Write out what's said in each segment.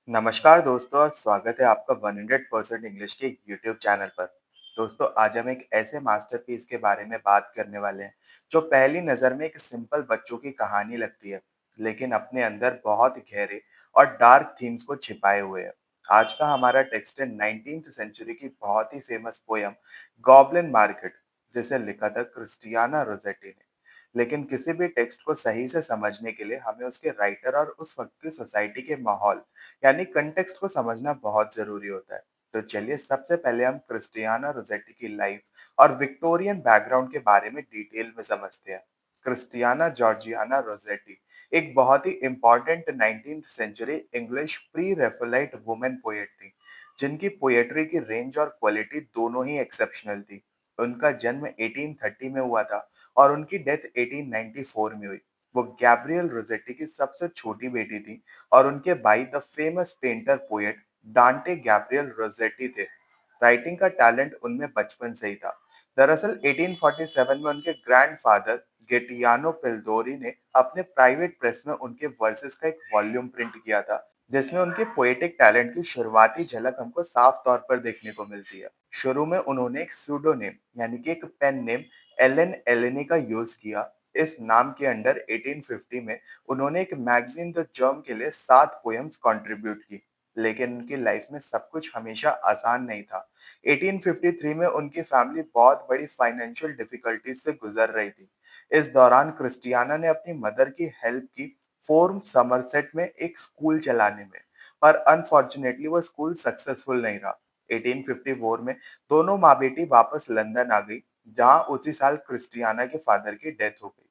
नमस्कार दोस्तों और स्वागत है आपका 100% इंग्लिश के यूट्यूब चैनल पर। दोस्तों आज हम एक ऐसे मास्टरपीस के बारे में बात करने वाले हैं जो पहली नज़र में एक सिंपल बच्चों की कहानी लगती है, लेकिन अपने अंदर बहुत गहरे और डार्क थीम्स को छिपाए हुए है। आज का हमारा टेक्स्ट है 19th सेंचुरी की बहुत ही फेमस पोयम गॉबलिन मार्केट, जिसे लिखा था क्रिस्टियाना रोसेटी ने। लेकिन किसी भी टेक्स्ट को सही से समझने के लिए हमें उसके राइटर और उस वक्त की सोसाइटी के माहौल यानी कंटेक्स्ट को समझना बहुत जरूरी होता है। तो चलिए सबसे पहले हम क्रिस्टियाना रोसेटी की लाइफ और विक्टोरियन बैकग्राउंड के बारे में डिटेल में समझते हैं। क्रिस्टियाना जॉर्जियाना रोसेटी एक बहुत ही important 19th century English pre-Raphaelite women poet थी, जिनकी पोएट्री की रेंज और क्वालिटी दोनों ही एक्सेप्शनल थी। उनका जन्म 1830 में हुआ था और उनकी डेथ 1894 में हुई। वो गैब्रियल रोसेटी की सबसे छोटी बेटी थी और उनके भाई द फेमस पेंटर पोएट डांटे गैब्रियल रोसेटी थे। राइटिंग का टैलेंट उनमें बचपन से ही था। दरअसल 1847 में उनके ग्रैंडफादर गेटियानो पिल्दोरी ने अपने प्राइवेट प्रेस में उनके वर्सेस का एक वॉल्यूम प्रिंट किया था, जिसमें उनके पोएटिक टैलेंट की शुरुआती झलक हमको साफ तौर पर देखने को मिलती है। शुरू में उन्होंने एक सूडोनेम यानी कि एक पेन नेम एलन एलेनी का यूज किया। इस नाम के अंडर 1850 में उन्होंने एक मैगजीन द जर्म के लिए 7 पोएम्स कंट्रीब्यूट की। लेकिन उनकी लाइफ में सब कुछ हमेशा आसान नहीं था। 1853 में उनकी फैमिली बहुत बड़ी फाइनेंशियल डिफिकल्टीज से गुजर रही थी। इस दौरान क्रिस्टियाना ने अपनी मदर की हेल्प की फोर्म समरसेट में एक स्कूल चलाने में, पर अनफॉर्चुनेटली वो स्कूल सक्सेसफुल नहीं रहा। 1854 में दोनों माँ बेटी वापस लंदन आ गई, जहां उसी साल क्रिस्टियाना के फादर की डेथ हो गई।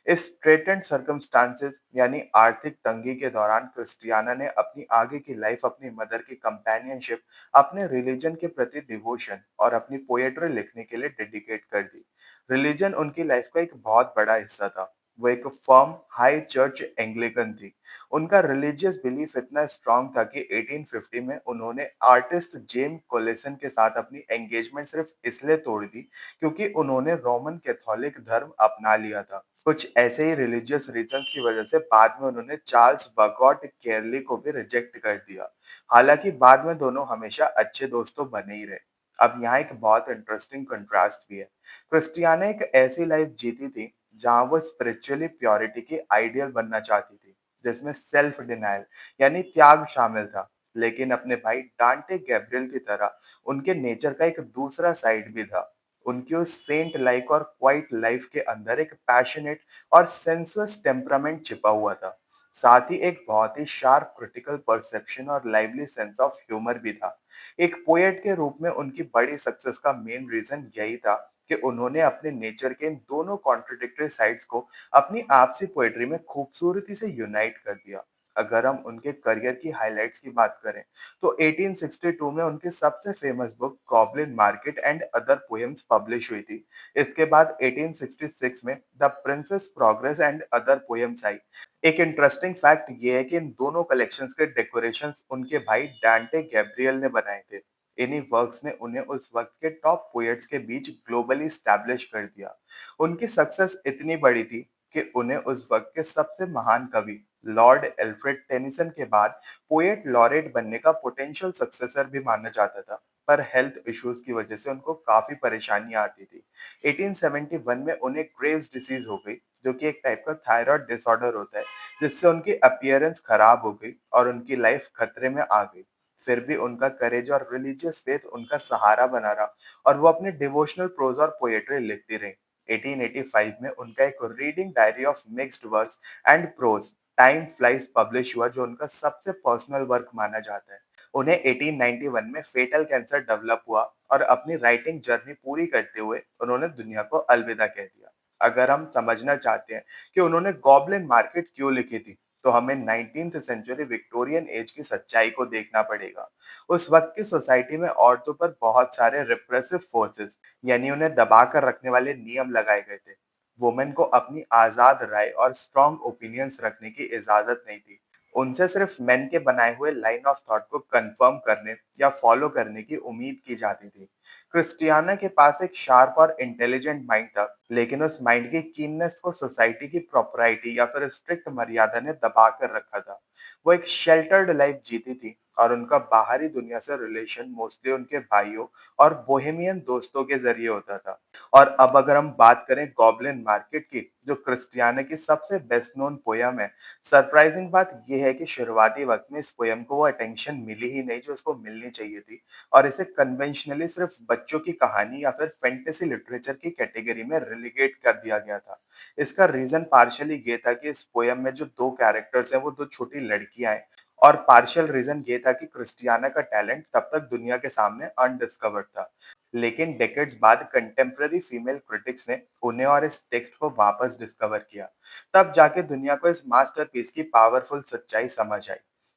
इस स्ट्रेटेंड सर्कमस्टांसेस यानी आर्थिक तंगी के दौरान क्रिस्टियाना ने अपनी आगे की लाइफ अपनी मदर की कंपेनियनशिप, अपने रिलीजन के प्रति डिवोशन और अपनी पोएट्री लिखने के लिए डेडिकेट कर दी। रिलीजन उनकी लाइफ का एक बहुत बड़ा हिस्सा था। वो एक फर्म हाई चर्च एंग्लिकन थी। उनका रिलीजियस बिलीफ इतना स्ट्रांग था कि 1850 में उन्होंने आर्टिस्ट जेम कोलेसन के साथ अपनी एंगेजमेंट सिर्फ इसलिए तोड़ दी क्योंकि उन्होंने रोमन कैथोलिक धर्म अपना लिया था। कुछ ऐसे ही रिलीजियस रीजंस की वजह से बाद में उन्होंने चार्ल्स बगॉट केरली को भी रिजेक्ट कर दिया। हालांकि बाद में दोनों हमेशा अच्छे दोस्तों बने ही रहे। अब यहाँ एक बहुत इंटरेस्टिंग कंट्रास्ट भी है। क्रिस्टियाना एक ऐसी लाइफ जीती थी जहाँ वो स्पिरिचुअली प्योरिटी की आइडियल बनना चाहती थी, जिसमें सेल्फ डिनायल यानी त्याग शामिल था। लेकिन अपने भाई डांटे गैब्रियल की तरह उनके नेचर का एक दूसरा साइड भी था। उनकी उस सेंट लाइक और क्वाइट लाइफ के अंदर एक पैशनेट और सेंसुअस टेम्परामेंट छिपा हुआ था। साथ ही एक बहुत ही शार्प क्रिटिकल परसेप्शन और लाइवली सेंस ऑफ ह्यूमर भी था। एक पोएट के रूप में उनकी बड़ी सक्सेस का मेन रीजन यही था कि उन्होंने अपने नेचर के इन दोनों कॉन्ट्रडिक्टरी साइड्स को अपनी आपसी पोएट्री में खूबसूरती से यूनाइट कर दिया। अगर हम उनके करियर की हाइलाइट्स की बात करें तो 1862 में उनकी सबसे famous book goblin market and other poems publish हुई थी। इसके बाद 1866 में the princess progress and other poems I. एक इंटरेस्टिंग फैक्ट ये है कि इन दोनों कलेक्शंस के डेकोरेशंस उनके भाई डांटे गैब्रियल ने बनाए थे। इन्हीं वर्क्स ने उन्हें उस वक्त के टॉप पोएट्स के बीच ग्लोबली स्टैब्लिश कर दिया। उनकी सक्सेस इतनी बड़ी थी कि उन्हें उस वक्त के सबसे महान कवि लॉर्ड एल्फ्रेड टेनिसन के बाद पोएट लॉरेट बनने का पोटेंशियल सक्सेसर भी माना जाता था। पर हेल्थ इश्यूज की वजह से उनको काफी परेशानियां आती थी। 1871 में उन्हें ग्रेव्स डिसीज हो गई, जो कि एक टाइप का थायराइड डिसऑर्डर होता है, जिससे उनकी अपीयरेंस खराब हो गई और उनकी लाइफ खतरे में आ गई। फिर भी उनका करेज और रिलीजियस फेथ उनका सहारा बना रहा और वो अपने डिवोशनल प्रोज और पोएट्री लिखती रही। 1885 में उनका एक reading diary of mixed verse and prose time flies publish हुआ, जो उनका सबसे पर्सनल वर्क माना जाता है। उन्हें 1891 में फेटल कैंसर डेवलप हुआ और अपनी राइटिंग जर्नी पूरी करते हुए उन्होंने दुनिया को अलविदा कह दिया। अगर हम समझना चाहते हैं कि उन्होंने गॉबलिन मार्केट क्यों लिखी थी, तो हमें 19th सेंचुरी विक्टोरियन एज की सच्चाई को देखना पड़ेगा। उस वक्त की सोसाइटी में औरतों पर बहुत सारे रिप्रेसिव फोर्सेस यानी उन्हें दबा कर रखने वाले नियम लगाए गए थे। वुमेन को अपनी आजाद राय और स्ट्रॉन्ग ओपिनियंस रखने की इजाजत नहीं थी। उनसे सिर्फ मैन के बनाए हुए लाइन ऑफ थॉट को कंफर्म करने या फॉलो करने की उम्मीद की जाती थी। क्रिस्टियाना के पास एक शार्प और इंटेलिजेंट माइंड था, लेकिन उस माइंड की कीननेस को सोसाइटी की प्रॉपराइटी या फिर स्ट्रिक्ट मर्यादा ने दबा कर रखा था। वो एक शेल्टर्ड लाइफ जीती थी और उनका बाहरी दुनिया से रिलेशन मोस्टली उनके भाइयों और बोहेमियन दोस्तों के जरिए होता था। और अब अगर हम बात करें गॉब्लिन मार्केट की, जो क्रिस्टियाना की सबसे बेस्ट नोन पोयम है, सरप्राइजिंग बात ये है कि शुरुआती वक्त में इस पोयम को वो अटेंशन मिली ही नहीं जो उसको मिलनी चाहिए थी, और इसे कन्वेंशनली सिर्फ बच्चों की कहानी या फिर फैंटेसी लिटरेचर की कैटेगरी में रिलीगेट कर दिया गया था। इसका रीजन पार्शियली ये था कि इस पोयम में जो दो कैरेक्टर्स हैं वो दो छोटी लड़कियां हैं, और पार्शियल रीजन ये था कि क्रिस्टियाना का टैलेंट तब तक दुनिया के सामने अनडिस्कवर्ड था। लेकिन डेकेड्स बाद कंटेम्प्रेरी फीमेल क्रिटिक्स ने उन्हें और इस टेक्स्ट को वापस डिस्कवर किया। तब जाके दुनिया को इस मास्टरपीस की पावरफुल सच्चाई समझ आई।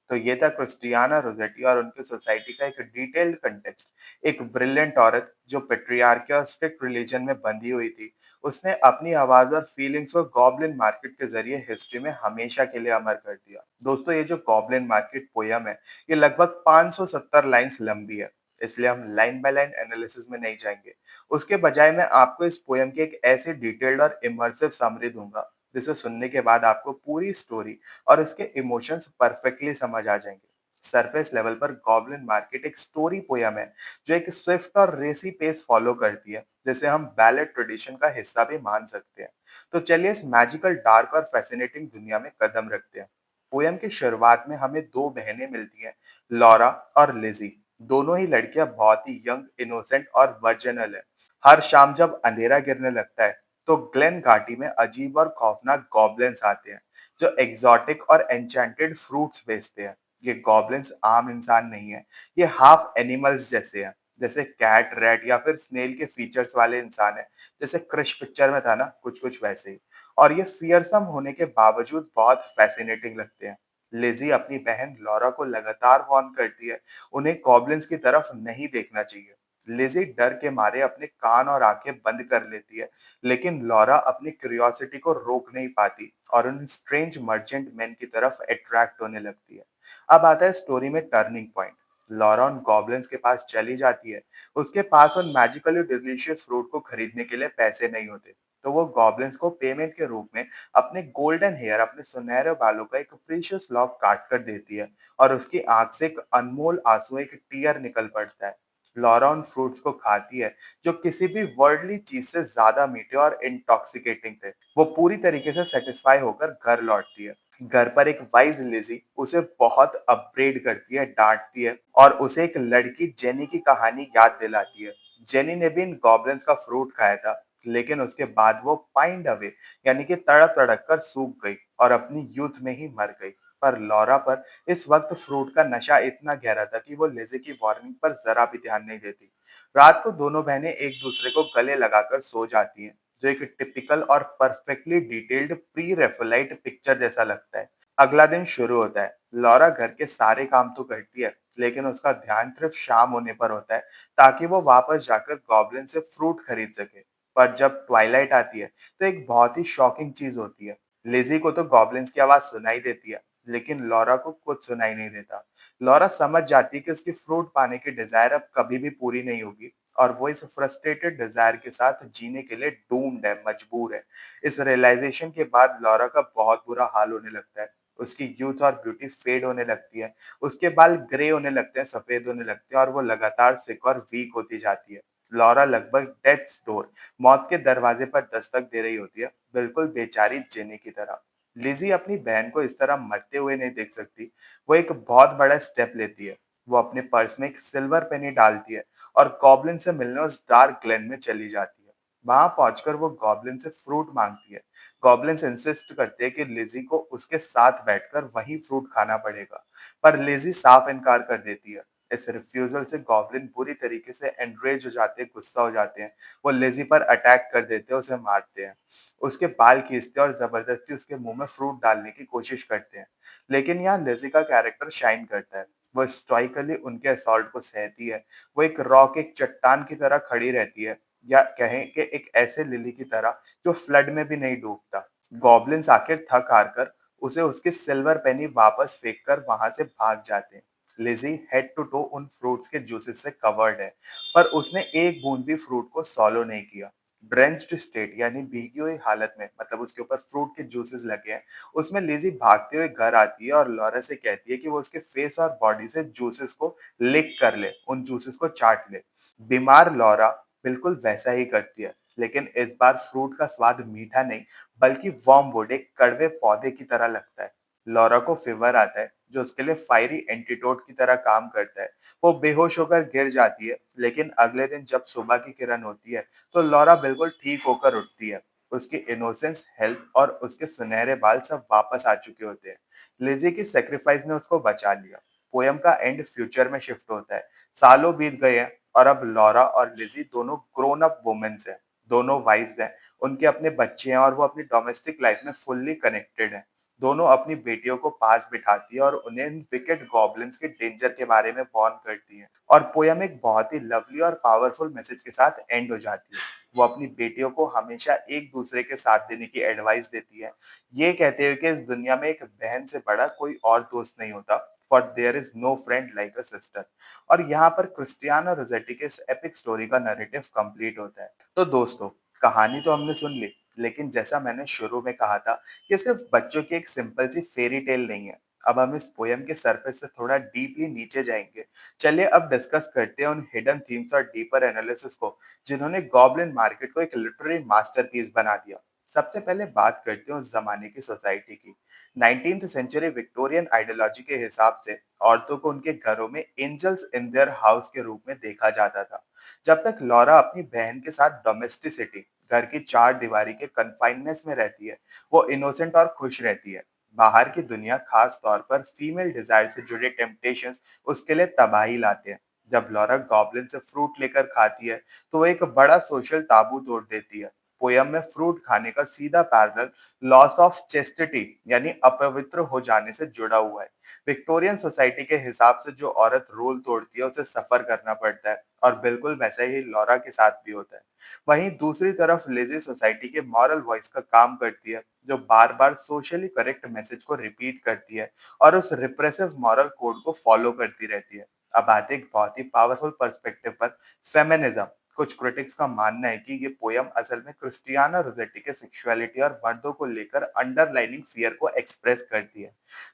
तो ये था क्रिस्टियाना रोसेटी और उनकी सोसाइटी का एक डिटेल्ड कंटेक्स्ट। एक ब्रिलियंट औरत जो पेट्रियार्की और स्ट्रिक्ट रिलीजन में बंधी हुई थी, उसने अपनी आवाज और फीलिंग्स को गॉब्लिन मार्केट के जरिए हिस्ट्री में हमेशा के लिए अमर कर दिया। दोस्तों, ये जो गॉब्लिन मार्केट पोयम है, ये लगभग 570 लाइंस लंबी है, इसलिए हम लाइन बाय लाइन एनालिसिस में नहीं जाएंगे। उसके बजाय मैं आपको इस पोयम की एक ऐसी डिटेल्ड और इमर्सिव समरी दूंगा जिसे सुनने के बाद आपको पूरी स्टोरी और इसके इमोशंस परफेक्टली समझ आ जाएंगे। सरफेस लेवल पर गॉब्लिन मार्केट एक स्टोरी पोयम है जो एक स्विफ्ट और रेसी पेस फॉलो करती है, जिसे हम बैलेट ट्रेडिशन का हिस्सा भी मान सकते हैं। तो चलिए इस मैजिकल, डार्क और फैसिनेटिंग दुनिया में कदम रखते हैं। पोयम की शुरुआत में हमें दो बहनें मिलती हैं, लॉरा और लिजी। दोनों ही लड़कियां बहुत ही यंग, इनोसेंट और वर्जिनल है। हर शाम जब अंधेरा गिरने लगता है, तो ग्लेन घाटी में अजीब और खौफनाक गॉब्लिन्स आते हैं, जो एग्जॉटिक और एन्चेंटेड फ्रूट्स बेचते हैं। ये गॉब्लिन्स आम इंसान नहीं है, ये हाफ एनिमल्स जैसे हैं, जैसे कैट, रैट या फिर स्नेल के फीचर्स वाले इंसान है, जैसे क्रिश पिक्चर में था ना, कुछ कुछ वैसे ही। और ये फियरसम होने के बावजूद बहुत फैसिनेटिंग लगते हैं। लिज़ी अपनी बहन लॉरा को लगातार वार्न करती है, उन्हें गॉब्लिन्स की तरफ नहीं देखना चाहिए। लिज़ी डर के मारे अपने कान और आंखें बंद कर लेती है, लेकिन लॉरा अपनी क्यूरियोसिटी को रोक नहीं पाती और उन स्ट्रेंज मर्चेंट मैन की तरफ अट्रैक्ट होने लगती है। अब आता है स्टोरी में टर्निंग पॉइंट। लॉरा उन गॉब्लिन्स के पास चली जाती है। उसके पास उन मैजिकली डिलीशियस फ्रूट को खरीदने के लिए पैसे नहीं होते, तो वो गॉब्लिन्स को पेमेंट के रूप में अपने गोल्डन हेयर, अपने सुनहरे बालों का एक प्रीशियस लॉक काट कर देती है, और उसकी आंख से एक अनमोल आंसू, एक टीयर निकल पड़ता है। लॉरा उन फ्रूट्स को खाती है, जो किसी भी वर्ल्डली चीज से ज्यादा मीठे और इंटॉक्सिकेटिंग थे। वो पूरी तरीके से सेटिस्फाई होकर घर लौटती है। घर पर एक वाइज लिज़ी उसे बहुत अपग्रेड करती है, डांटती है और उसे एक लड़की जेनी की कहानी याद दिलाती है। जेनी ने भी इन गॉब्लिन्स का फ्रूट खाया था, लेकिन उसके बाद वो पाइंड अवे, यानी कि तड़प तड़प कर सूख गई और अपनी यूथ में ही मर गई। पर लॉरा पर इस वक्त फ्रूट का नशा इतना गहरा था कि वो लिज़ी की वार्निंग पर जरा भी ध्यान नहीं देती। रात को दोनों बहनें एक दूसरे को गले लगाकर सो जाती हैं, जो एक टिपिकल और perfectly detailed pre Raphaelite picture जैसा लगता है। अगला दिन शुरू होता है। लॉरा घर के सारे काम तो करती है, लेकिन उसका ध्यान सिर्फ शाम होने पर होता है, ताकि वो वापस जाकर गॉब्लिन से फ्रूट खरीद सके। पर जब ट्वाइलाइट आती है, तो एक बहुत ही शॉकिंग चीज होती है। लिज़ी को तो गॉब्लिन्स की आवाज सुनाई देती है, लेकिन लॉरा को कुछ सुनाई नहीं देता। लॉरा समझ जाती है कि उसकी फ्रूट पाने की डिजायर अब कभी भी पूरी नहीं होगी, और वो इस फ्रस्ट्रेटेड डिजायर के साथ जीने के लिए डूम्ड है, मजबूर है। इस रियलाइजेशन के बाद लॉरा का बहुत बुरा हाल होने लगता है। उसकी यूथ और ब्यूटी फेड होने लगती है। उसके बाल ग्रे होने लगते हैं, सफेद होने लगते हैं, और वो लगातार सिक और वीक होती जाती है। लॉरा लगभग डेथ्स डोर, मौत के दरवाजे पर दस्तक दे रही होती है, बिल्कुल बेचारी जेनी की तरह। लिज़ी अपनी बहन को इस तरह मरते हुए नहीं देख सकती। वो एक बहुत बड़ा स्टेप लेती है। वो अपने पर्स में एक सिल्वर पेनी डालती है और गॉब्लिन से मिलने उस डार्क ग्लेन में चली जाती है। वहां पहुंचकर वो गॉब्लिन से फ्रूट मांगती है। गॉब्लिन्स इंसिस्ट करते हैं कि लिज़ी को उसके साथ बैठकर वही फ्रूट खाना पड़ेगा, पर लिज़ी साफ इनकार कर देती है। इस रिफ्यूजल से गॉब्लिन बुरी तरीके से एनरेज हो जाते हैं, गुस्सा हो जाते हैं। वो लिज़ी पर अटैक कर देते हैं, उसे मारते हैं, उसके बाल खींचते हैं और जबरदस्ती उसके मुंह में फ्रूट डालने की कोशिश करते हैं। लेकिन यहाँ लिज़ी का कैरेक्टर शाइन करता है। वो स्टोइकली उनके असॉल्ट को सहती है। वो एक रॉक, एक चट्टान की तरह खड़ी रहती है, या कहें कि एक ऐसे लिली की तरह जो फ्लड में भी नहीं डूबता। गॉब्लिन्स आखिर थक हार कर उसे उसकी सिल्वर पेनी वापस फेंककर वहां से भाग जाते हैं। लिज़ी हेड टू टो उन फ्रूट्स के जूसेस से कवर्ड है, पर उसने एक बूंद भी फ्रूट को सॉलो नहीं किया। ड्रेंच्ड स्टेट यानी भीगी हुई हालत में, मतलब उसके ऊपर फ्रूट के जूसेस लगे हैं, उसमें लिज़ी भागते हुए घर आती है और लॉरा से कहती है कि वो उसके फेस और बॉडी से जूसेस को लिक कर ले, उन जूसेस को चाट ले। बीमार लॉरा बिल्कुल वैसा ही करती है, लेकिन इस बार फ्रूट का स्वाद मीठा नहीं, बल्कि वर्मवुड, एक कड़वे पौधे की तरह लगता है। लॉरा को फीवर आता है, जो उसके लिए फायरी एंटीडोट की तरह काम करता है। वो बेहोश होकर गिर जाती है, लेकिन अगले दिन जब सुबह की किरण होती है, तो लॉरा बिल्कुल ठीक होकर उठती है। उसकी इनोसेंस, हेल्थ और उसके सुनहरे बाल सब वापस आ चुके होते हैं। लिज़ी की सैक्रिफाइस ने उसको बचा लिया। पोयम का एंड फ्यूचर में शिफ्ट होता है। सालों बीत गए हैं और अब लॉरा और लिज़ी दोनों ग्रोन अप वुमेन्स हैं। दोनों वाइफ्स हैं, उनके अपने बच्चे हैं और वो अपनी डोमेस्टिक लाइफ में फुल्ली कनेक्टेड हैं। दोनों अपनी बेटियों को पास बिठाती है और उन्हें विकेट गॉब्लिन्स के डेंजर के बारे में वार्न करती है। और पोयम एक बहुत ही लवली और पावरफुल मैसेज के साथ एंड हो जाती है। वो अपनी बेटियों को हमेशा एक दूसरे के साथ देने की एडवाइस देती है, ये कहते हुए कि इस दुनिया में एक बहन से बड़ा कोई और दोस्त नहीं होता, for there is no friend like a sister. और यहाँ पर क्रिस्टियानो रोसेटी के इस एपिक स्टोरी का नैरेटिव कंप्लीट होता है। तो दोस्तों, कहानी तो हमने सुन ली, लेकिन जैसा मैंने शुरू में कहा था, ये सिर्फ बच्चों की एक सिंपल सी फेरी टेल नहीं है। अब हम इस पोयम के सरफेस से थोड़ा डीपली नीचे जाएंगे। चलिए अब डिस्कस करते हैं उन हिडन थीम्स और डीपर एनालिसिस को, जिन्होंने गॉब्लिन मार्केट को एक लिटरेरी मास्टरपीस बना दिया। सबसे पहले बात करते हैं उस जमाने की सोसाइटी की। 19th सेंचुरी विक्टोरियन आइडियोलॉजी के हिसाब से औरतों को उनके घरों में एंजल्स इन देयर हाउस के रूप में देखा जाता था। जब तक लॉरा अपनी बहन के साथ डोमेस्टिसिटी, घर की चार दीवारी के कन्फाइननेस में रहती है, वो इनोसेंट और खुश रहती है। बाहर की दुनिया, खास तौर पर फीमेल डिजायर से जुड़े टेम्पटेशंस उसके लिए तबाही लाते हैं। जब लॉरा गॉब्लिन से फ्रूट लेकर खाती है, तो वो एक बड़ा सोशल ताबू तोड़ देती है। पोयम में फ्रूट खाने का सीधा पैरेलल लॉस ऑफ चेस्टिटी यानी अपवित्र हो जाने से जुड़ा हुआ है। विक्टोरियन सोसाइटी के हिसाब से जो औरत रूल तोड़ती है, उसे सफर करना पड़ता है, और बिल्कुल वैसा ही लॉरा के साथ भी होता है। वहीं दूसरी तरफ लेजी सोसाइटी के मॉरल वॉइस का काम करती है, जो बार बार सोशली करेक्ट मैसेज को रिपीट करती है और उस रिप्रेसिव मॉरल कोड को फॉलो करती रहती है। अब आते एक बहुत ही पावरफुल पर्सपेक्टिव पर, फेमिनिज्म। कुछ क्रिटिक्स का मानना है कि ये पोयम असल में क्रिस्टियाना रोसेटी के सेक्सुअलिटी और मर्दों को लेकर अंडरलाइनिंग फियर को एक्सप्रेस करती है।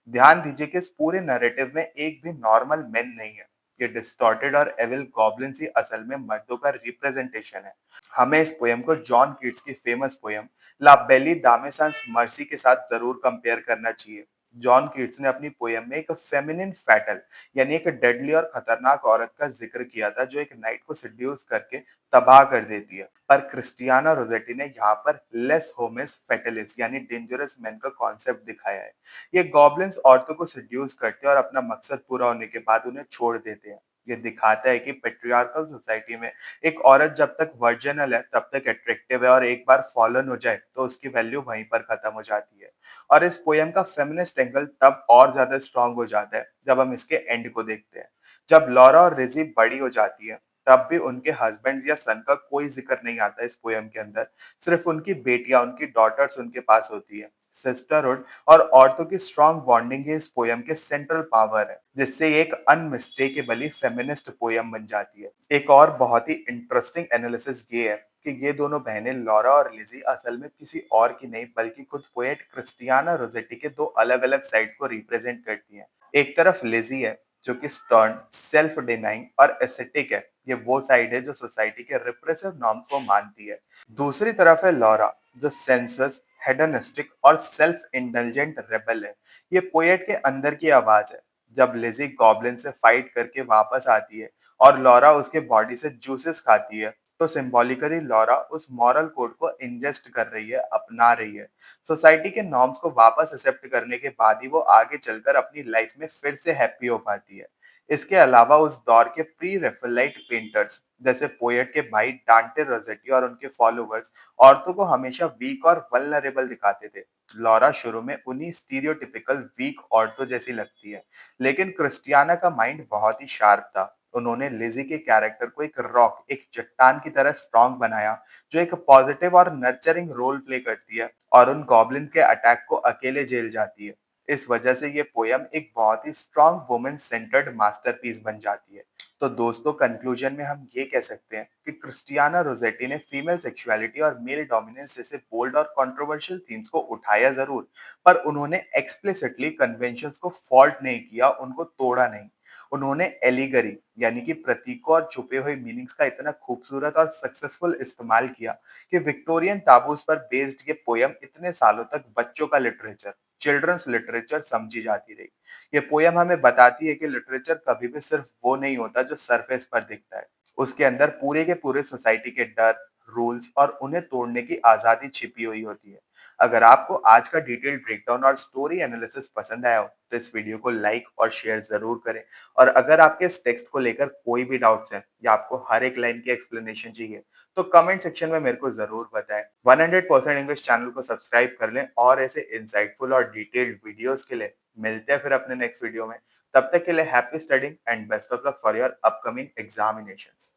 ध्यान दीजिए कि इस पूरे नैरेटिव में एक भी नॉर्मल मेन नहीं है। ये डिस्टॉर्टेड और एविल गॉब्लिन्स ही असल में मर्दों का रिप्रेजेंटेशन है। हमें इस पोयम को जॉन कीट्स की फेमस पोयम ला बेली दामे सांस मर्सी के साथ जरूर कंपेयर करना चाहिए। जॉन कीट्स ने अपनी पोयम में एक फेमिनिन फैटल, यानी एक डेडली और खतरनाक औरत का जिक्र किया था, जो एक नाइट को सिड्यूस करके तबाह कर देती है। पर क्रिस्टियाना रोसेटी ने यहाँ पर लेस होमिस फेटलिस यानी डेंजरस मैन का कॉन्सेप्ट दिखाया है। ये गॉब्लिन्स औरतों को सिड्यूस करते हैं और अपना मकसद पूरा होने के बाद उन्हें छोड़ देते हैं। ये दिखाता है कि पेट्रियार्कल सोसाइटी में एक औरत जब तक वर्जिनल है, तब तक अट्रैक्टिव है, और एक बार फॉलन हो जाए तो उसकी वैल्यू वहीं पर खत्म हो जाती है। और इस पोयम का फेमिनिस्ट एंगल तब और ज्यादा स्ट्रांग हो जाता है जब हम इसके एंड को देखते हैं। जब लॉरा और रिजी बड़ी हो जाती है, तब भी उनके हस्बैंड या सन का कोई जिक्र नहीं आता इस पोयम के अंदर। सिर्फ उनकी बेटियां, उनकी डॉटर्स उनके पास होती है। सिस्टरहुड और औरतों की स्ट्रांग बॉन्डिंग ही इस पोयम के सेंट्रल पावर है, जिससे ये एक अनमिस्टेकेबली फेमिनिस्ट पोयम बन जाती है। एक और बहुत ही इंटरेस्टिंग एनालिसिस ये है कि ये दोनों बहनें, लॉरा और लिजी, असल में किसी और की नहीं, बल्कि खुद पोएट क्रिस्टियाना रोसेटी के दो अलग अलग साइड्स को रिप्रेजेंट करती हैं। एक तरफ लिजी है, जो कि स्टर्न, सेल्फ डिनाइंग और एस्थेटिक है। ये वो साइड है जो सोसाइटी के रिप्रेसिव नॉर्म्स को मानती है। दूसरी तरफ है लॉरा, जो सेंसस, हेडनिस्टिक और सेल्फ इंडल्जेंट रेबल है। ये पोएट के अंदर की आवाज है। जब लिजी गॉब्लिन से फाइट करके वापस आती है और लॉरा उसके बॉडी से जूसेस खाती है, तो सिंबॉलिकली लॉरा उस मॉरल कोड को इंजेस्ट कर रही है, अपना रही है। सोसाइटी के नॉर्म्स को वापस एक्सेप्ट करने के बाद ही वो आगे चलकर अपनी लाइफ में फिर से हैप्पी हो पाती है। इसके अलावा उस दौर के प्री रेफेलाइट पेंटर्स, जैसे पोएट के भाई डांटे रोसेटी और उनके फॉलोअर्स, औरतों को हमेशा वीक और वल्नरेबल दिखाते थे। लॉरा शुरू में उन्हीं स्टीरियोटिपिकल वीक औरतों जैसी लगती है, लेकिन क्रिस्टियाना का माइंड बहुत ही शार्प था। उन्होंने लिजी के कैरेक्टर को एक रॉक, एक चट्टान की तरह स्ट्रांग बनाया, जो एक पॉजिटिव और नर्चरिंग रोल प्ले करती है, और उन गॉब्लिन के अटैक को अकेले झेल जाती है। इस वजह से ये पोयम एक बहुत ही स्ट्रॉन्ग वुमेन सेंटर्ड मास्टरपीस बन जाती है। तो दोस्तों, कंक्लूजन में हम ये कह सकते हैं कि क्रिस्टियाना रोज़ेटी ने फीमेल सेक्सुअलिटी और मेल डोमिनेंस जैसे बोल्ड और कंट्रोवर्शियल थीम्स को उठाया ज़रूर, पर उन्होंने एक्सप्लिसिटली कन्वेंशंस को फॉल्ट नहीं किया, उनको तोड़ा नहीं। उन्होंने एलिगरी यानी कि प्रतीकों और छुपे हुए मीनिंग्स का इतना खूबसूरत और सक्सेसफुल इस्तेमाल किया कि विक्टोरियन ताबूज पर बेस्ड ये पोयम इतने सालों तक बच्चों का लिटरेचर, चिल्ड्रंस लिटरेचर समझी जाती रही। ये पोयम हमें बताती है कि लिटरेचर कभी भी सिर्फ वो नहीं होता जो सरफेस पर दिखता है। उसके अंदर पूरे के पूरे सोसाइटी के डर, रूल्स और उन्हें तोड़ने की आजादी छिपी हुई होती है। अगर आपको आज का डिटेल्ड ब्रेकडाउन और स्टोरी एनालिसिस पसंद आया हो, तो इस वीडियो को लाइक और शेयर जरूर करें। और अगर आपके इस टेक्स्ट को लेकर कोई भी डाउट्स है या आपको हर एक लाइन की एक्सप्लेनेशन चाहिए, तो कमेंट सेक्शन में मेरे को ज़रूर बताएँ। 100% इंग्लिश चैनल को सब्सक्राइब कर लें और ऐसे इंसाइटफुल और डिटेल्ड वीडियोज़ के लिए मिलते हैं फिर अपने नेक्स्ट वीडियो में। तब तक के लिए happy studying and best of luck for your upcoming examinations.